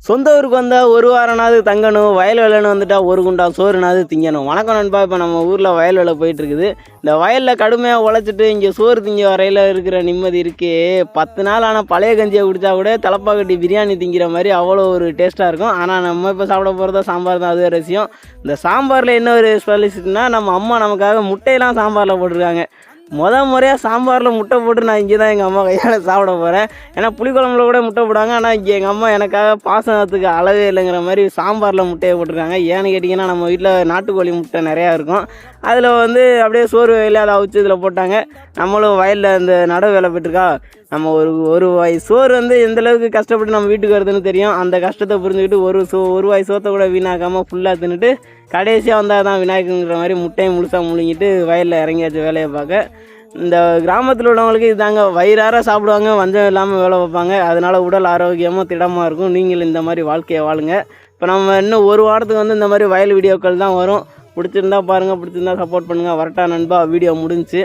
சொந்த ஊருக்கு வந்தால் ஒரு வாரனாவது தங்கணும், வயல் வேலைன்னு வந்துட்டால் ஒரு குண்டா சோறுனாவது திங்கணும். வணக்கம் நண்பா. இப்போ நம்ம ஊரில் வயல் வேலை போயிட்டுருக்குது. இந்த வயலில் கடுமையாக உழைச்சிட்டு இங்கே சோறு திங்க வரையில் இருக்கிற நிம்மதி இருக்கே, 10 நாள் ஆனால் பழைய கஞ்சியை குடித்தா கூட தலப்பாக்கட்டி பிரியாணி திங்கிற மாதிரி அவ்வளோ ஒரு டேஸ்ட்டாக இருக்கும். ஆனால் நம்ம இப்போ சாப்பிட போகிறதா சாம்பார் தான். அது ரசியம். இந்த சாம்பாரில் என்ன ஒரு ஸ்பெஷலிஸ்ட்னா, நம்ம அம்மா நமக்காக முட்டையெல்லாம் சாம்பாரில் போட்டிருக்காங்க. முறையாக சாம்பாரில் முட்டை போட்டு நான் இங்கே தான் எங்கள் அம்மா கையால் சாப்பிட போகிறேன். ஏன்னா புளிக்குழம்புல கூட முட்டை போடுவாங்க. ஆனால் இங்கே எங்கள் அம்மா எனக்காக பாசனத்துக்கு அளவே இல்லைங்கிற மாதிரி சாம்பாரில் முட்டையை போட்டிருக்காங்க. ஏன்னு கேட்டிங்கன்னா, நம்ம வீட்டில் நாட்டுக்கோழி முட்டை நிறையா இருக்கும். அதில் அப்படியே சோறு வயலில் அதை அவிச்சு இதில் போட்டாங்க. நம்மளும் வயலில் இந்த நடவு வேலை போய்ட்டுருக்கா. நம்ம ஒரு வாய் சோறு எந்தளவுக்கு கஷ்டப்பட்டு நம்ம வீட்டுக்கு வருதுன்னு தெரியும். அந்த கஷ்டத்தை புரிஞ்சுக்கிட்டு ஒரு வாய் சோத்தை கூட வீணாக்காமல் ஃபுல்லாக தின்னுட்டு கடைசியாக வந்தால் தான் விநாயகங்கிற மாதிரி முட்டையும் முழுசாக முழுங்கிட்டு வயலில் இறங்கியாச்சு வேலையை பார்க்க. இந்த கிராமத்தில் உள்ளவங்களுக்கு இதாங்க, வயிறார சாப்பிடுவாங்க, வஞ்சம் இல்லாமல் வேலை பார்ப்பாங்க. அதனால் உடல் ஆரோக்கியமாக திடமாக இருக்கும். நீங்கள் இந்த மாதிரி வாழ்க்கையை வாழுங்க. இப்போ நம்ம இன்னும் ஒரு வாரத்துக்கு இந்த மாதிரி வயல் வீடியோக்கள் தான் வரும். பிடிச்சிருந்தா பாருங்கள், பிடிச்சிருந்தா சப்போர்ட் பண்ணுங்கள். வரட்டா நண்பா, வீடியோ முடிஞ்சிச்சு.